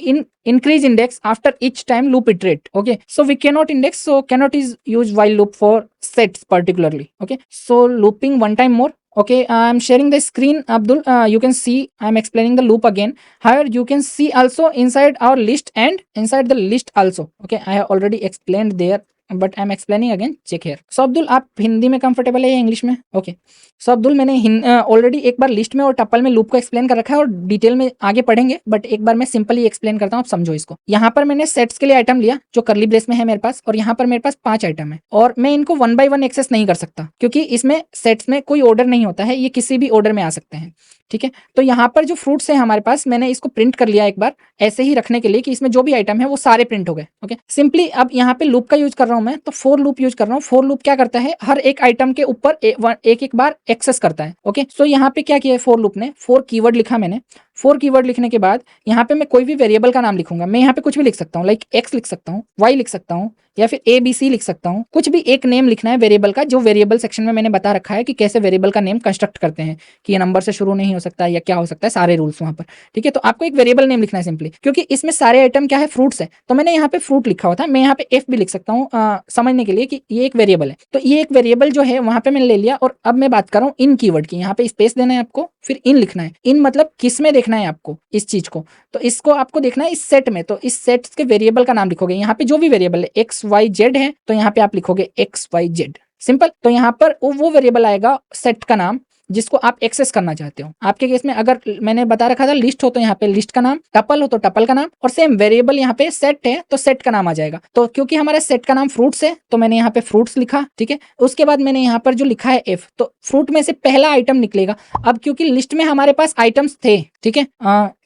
Speaker 1: increase index after each time loop iterate. Okay, so we cannot index, so cannot is use while loop for sets particularly. Okay, so looping one time more. Okay, I'm sharing the screen, Abdul. You can see I'm explaining the loop again. Here you can see also inside our list and inside the list also. Okay, I have already explained there, but I am explaining again, check here. So Abdul, आप हिंदी में comfortable है या English में? Okay, सो अब्दुल, मैंने already एक बार list में और टप्पल में लूप को एक्सप्लेन कर रखा है, और डिटेल में आगे पढ़ेंगे, बट एक बार मैं सिंपली एक्सप्लेन करता हूँ, आप समझो इसको। यहाँ पर मैंने सेट्स के लिए आइटम लिया जो करली ब्रेस में है मेरे पास, और यहाँ पर मेरे पास 5 आइटम है, और मैं इनको 1 by 1 एक्सेस नहीं कर सकता, क्योंकि इसमें सेट्स में कोई ऑर्डर नहीं होता है, ये किसी भी ऑर्डर में आ सकते हैं। ठीक है, तो यहाँ पर जो फ्रूट्स है हमारे पास, मैंने इसको प्रिंट कर लिया एक बार ऐसे ही रखने के लिए कि इसमें जो भी आइटम है वो सारे प्रिंट हो गए। ओके, सिंपली अब यहाँ पे लूप का यूज कर रहा हूँ मैं, तो फॉर लूप यूज कर रहा हूँ। फॉर लूप क्या करता है, हर एक आइटम के ऊपर एक बार एक्सेस करता है। ओके, सो यहाँ पे क्या किया है फॉर लूप ने, 4 कीवर्ड लिखा मैंने। 4 कीवर्ड लिखने के बाद यहाँ पे मैं कोई भी वेरिएबल का नाम लिखूंगा। मैं यहाँ पे कुछ भी लिख सकता हूँ, लाइक एक्स लिख सकता हूँ, वाई लिख सकता हूँ, या फिर ABC लिख सकता हूँ। कुछ भी एक नेम लिखना है वेरिएबल का, जो वेरिएबल सेक्शन में मैंने बता रखा है कि कैसे वेरिएबल का नेम कंस्ट्रक्ट करते हैं, कि ये नंबर से शुरू नहीं हो सकता या क्या हो सकता है, सारे रूल्स वहां पर। ठीक है, तो आपको एक वेरिएबल नेम लिखना है सिंपली, क्योंकि इसमें सारे आइटम क्या है, फ्रूट्स है, तो मैंने यहाँ पे फ्रूट लिखा हुआ था। मैं यहाँ पे F भी लिख सकता हूँ समझने के लिए कि ये एक वेरिएबल है। तो ये एक वेरिएबल जो है वहां पे मैंने ले लिया, और अब मैं बात कर रहा हूँ इन कीवर्ड की। यहाँ पे स्पेस देना है आपको, फिर इन लिखना है। इन मतलब किस में देखना है आपको इस चीज को, तो इसको आपको देखना है इस सेट में, तो इस सेट के वेरिएबल का नाम लिखोगे। यहाँ पे जो भी वेरिएबल है XYZ है, तो यहाँ पे आप लिखोगे XYZ, सिंपल। तो यहाँ पर वो वेरिएबल आएगा सेट का नाम जिसको आप एक्सेस करना चाहते हो। आपके केस में अगर मैंने बता रखा था लिस्ट हो तो यहाँ पे लिस्ट का नाम, टपल हो तो टपल का नाम, और सेम वेरिएबल यहाँ पे सेट है तो सेट का नाम आ जाएगा। तो क्योंकि हमारा सेट का नाम फ्रूट्स है तो मैंने यहाँ पे फ्रूट्स लिखा। ठीक है, उसके बाद मैंने यहाँ पर जो लिखा है F, तो फ्रूट में से पहला आइटम निकलेगा। अब क्योंकि लिस्ट में हमारे पास आइटम्स थे, ठीक है,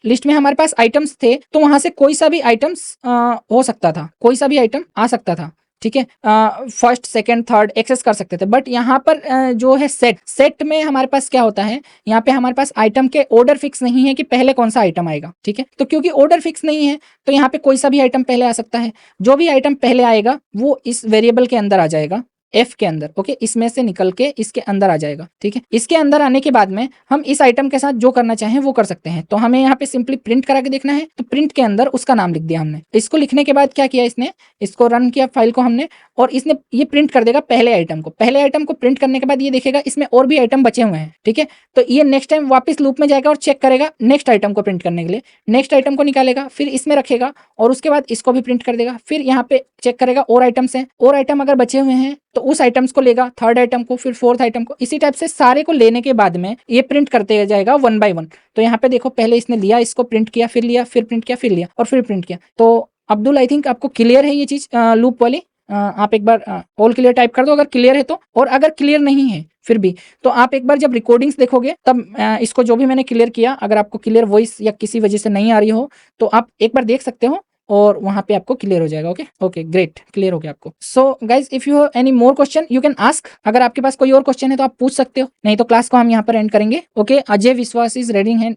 Speaker 1: लिस्ट में हमारे पास आइटम्स थे, तो वहां से कोई सा भी आइटम्स हो सकता था, कोई सा भी आइटम आ सकता था। ठीक है, फर्स्ट सेकंड थर्ड एक्सेस कर सकते थे, बट यहाँ पर जो है सेट में हमारे पास क्या होता है, यहाँ पे हमारे पास आइटम के ऑर्डर फिक्स नहीं है कि पहले कौन सा आइटम आएगा। ठीक है, तो क्योंकि ऑर्डर फिक्स नहीं है तो यहाँ पे कोई सा भी आइटम पहले आ सकता है। जो भी आइटम पहले आएगा वो इस वेरिएबल के अंदर आ जाएगा, F के अंदर। ओके, इसमें से निकल के इसके अंदर आ जाएगा। ठीक है, इसके अंदर आने के बाद में हम इस आइटम के साथ जो करना चाहें वो कर सकते हैं। तो हमें यहाँ पे सिंपली प्रिंट करा के देखना है, तो प्रिंट के अंदर उसका नाम लिख दिया हमने। इसको लिखने के बाद क्या किया, इसने इसको रन किया फाइल को हमने, और इसने ये प्रिंट कर देगा पहले आइटम को। पहले आइटम को प्रिंट करने के बाद ये देखेगा इसमें और भी आइटम बचे हुए हैं। ठीक है, तो ये नेक्स्ट टाइम वापस लूप में जाएगा और चेक करेगा नेक्स्ट आइटम को प्रिंट करने के लिए, नेक्स्ट आइटम को निकालेगा, फिर इसमें रखेगा, और उसके बाद इसको भी प्रिंट कर देगा। फिर यहाँ पे चेक करेगा और आइटम्स हैं, और आइटम अगर बचे हुए हैं तो उस आइटम्स को लेगा, थर्ड आइटम को, फिर फोर्थ आइटम को। इसी टाइप से सारे को लेने के बाद में ये प्रिंट करते जाएगा 1 by 1। तो यहाँ पे देखो पहले इसने लिया, इसको प्रिंट किया, फिर लिया, फिर प्रिंट किया, फिर लिया, और फिर प्रिंट किया। तो अब्दुल, आई थिंक आपको क्लियर है ये चीज लूप वाली। आप एक बार ऑल क्लियर टाइप कर दो अगर क्लियर है तो, और अगर क्लियर नहीं है फिर भी तो आप एक बार जब रिकॉर्डिंग्स देखोगे तब इसको जो भी मैंने क्लियर किया, अगर आपको क्लियर वॉइस या किसी वजह से नहीं आ रही हो तो आप एक बार देख सकते हो, और वहां पे आपको क्लियर हो जाएगा। ओके ग्रेट, क्लियर हो गया आपको। So guys, if you have any more question you can ask. अगर आपके पास कोई और क्वेश्चन है तो आप पूछ सकते हो, नहीं तो क्लास को हम यहाँ पर एंड करेंगे। Okay, Ajay Vishwas is raising hand.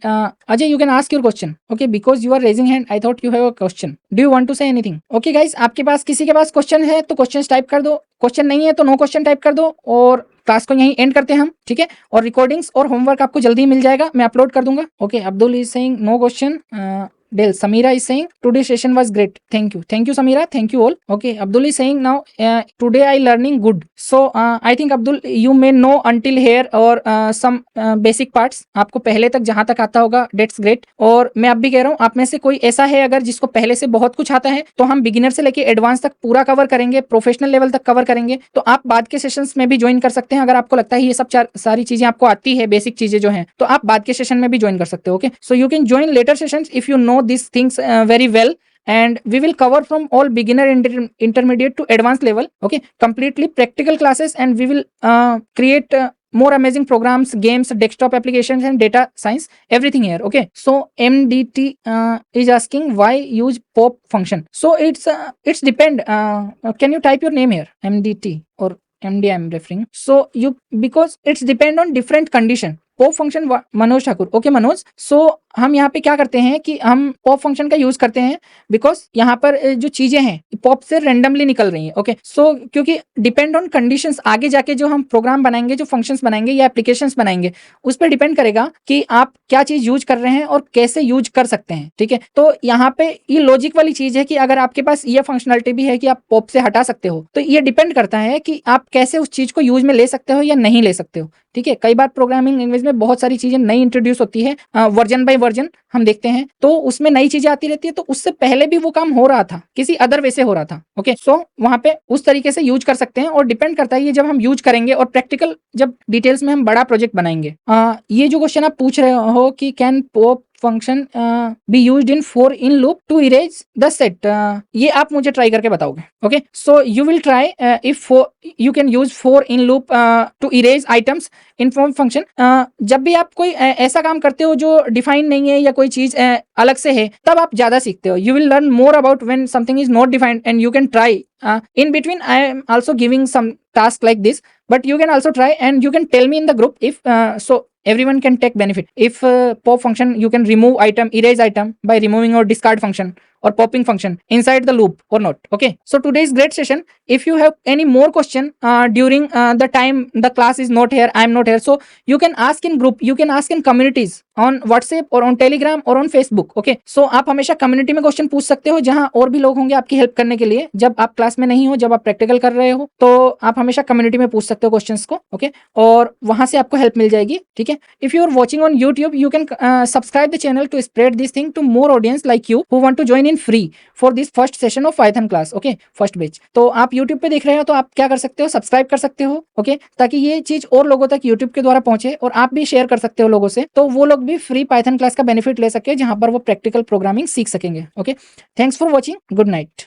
Speaker 1: Ajay, you can ask your question. Okay, because you are raising hand I thought you have a question. Do you want to say anything? Okay guys, आपके पास किसी के पास question है तो question type कर दो, question नहीं है तो नो क्वेश्चन टाइप कर दो, और क्लास को यहीं एंड करते हैं हम। ठीक है, और रिकॉर्डिंग्स और होमवर्क आपको जल्दी मिल जाएगा, मैं अपलोड कर दूंगा। Okay, Abdul is saying no question, Del. Samira is saying today's session was great. Thank you Samira, thank you all. Okay, Abdul is saying now today I learning good. So I think Abdul you may know until here or some basic parts. आपको पहले तक जहां तक आता होगा that's great. और मैं अब भी कह रहा हूँ आप में से कोई ऐसा है अगर जिसको पहले से बहुत कुछ आता है तो हम बिगिनर से लेके एडवांस तक पूरा कवर करेंगे, प्रोफेशनल लेवल तक कवर करेंगे, तो आप बाद के सेशंस में भी ज्वाइन कर सकते हैं। अगर आपको लगता है ये सब सारी चीजें आपको आती है, बेसिक चीजें जो हैं, तो आप बाद के सेशन में भी ज्वाइन कर सकते हो। Okay, so you can join later sessions if you know this things very well, and we will cover from all beginner, intermediate to advanced level. Okay, completely practical classes, and we will create more amazing programs, games, desktop applications, and data science, everything here. Okay, so MDT is asking why use pop function. So it's depend, can you type your name here, MDT or MD I'm referring. So you, because it's depend on different condition. Pop function Manoj Thakur, okay Manoj, so हम यहाँ पे क्या करते हैं कि हम pop function का use करते हैं बिकॉज यहाँ पर जो चीजें हैं पॉप से रेंडमली निकल रही हैं। ओके, सो क्योंकि डिपेंड ऑन कंडीशंस, आगे जाके जो हम प्रोग्राम बनाएंगे, जो फंक्शंस बनाएंगे या एप्लीकेशंस बनाएंगे, उस पर डिपेंड करेगा कि आप क्या चीज यूज कर रहे हैं और कैसे यूज कर सकते हैं। ठीक है, तो यहाँ पे ये लॉजिक वाली चीज है कि अगर आपके पास ये फंक्शनलिटी भी है कि आप पॉप से हटा सकते हो, तो ये डिपेंड करता है कि आप कैसे उस चीज को यूज में ले सकते हो या नहीं ले सकते हो। ठीक है, कई बार प्रोग्रामिंग लैंग्वेज में बहुत सारी चीजें नई इंट्रोड्यूस होती है, वर्जन बाय वर्जन हम देखते हैं, तो उसमें नई चीजें आती रहती है, तो उससे पहले भी वो काम हो रहा था, किसी अदर वे से हो रहा था। ओके, सो वहां पे उस तरीके से यूज कर सकते हैं और डिपेंड करता है ये जब हम यूज करेंगे और प्रैक्टिकल जब डिटेल्स में हम बड़ा प्रोजेक्ट बनाएंगे। ये जो क्वेश्चन आप पूछ रहे हो कि can pop function be used in for in loop to erase the set, ये आप मुझे ट्राई करके बताओगे। Okay, so you will try if you can use for in loop to erase items in form function। जब भी आप कोई ऐसा काम करते हो जो डिफाइन नहीं है या कोई चीज अलग से है, तब आप ज्यादा सीखते हो। You will learn more about when something is not defined and you can try in between. I am also giving some task like this, but you can also try and you can tell me in the group if so everyone can take benefit. If pop function you can remove item, erase item by removing or discard function or popping function inside the loop or not. Okay, so today's great session. If you have any more question during the time the class is not here, I am not here, so you can ask in group, you can ask in communities on WhatsApp or on Telegram or on Facebook. Okay, so आप हमेशा community में question पूछ सकते हो जहां और भी लोग होंगे आपकी हेल्प करने के लिए। जब आप क्लास में नहीं हो, जब आप प्रैक्टिकल कर रहे हो, तो आप हमेशा कम्युनिटी में पूछ सकते हो क्वेश्चंस को। ओके, और वहां से आपको हेल्प मिल जाएगी। ठीक है, if you are watching on YouTube you can subscribe the channel to spread this thing to more audience like you who want to join in free for this first session of Python class. Okay, first batch. तो आप YouTube पे देख रहे हो तो आप क्या कर सकते हो, सब्सक्राइब कर सकते हो। ओके, ताकि ये चीज और लोगों तक यूट्यूब के द्वारा पहुंचे और आप भी शेयर कर सकते हो लोगों से, तो वो लोग भी फ्री पाइथन क्लास का बेनिफिट ले सके जहां पर वो प्रैक्टिकल प्रोग्रामिंग सीख सकेंगे। Okay, thanks for watching, good night.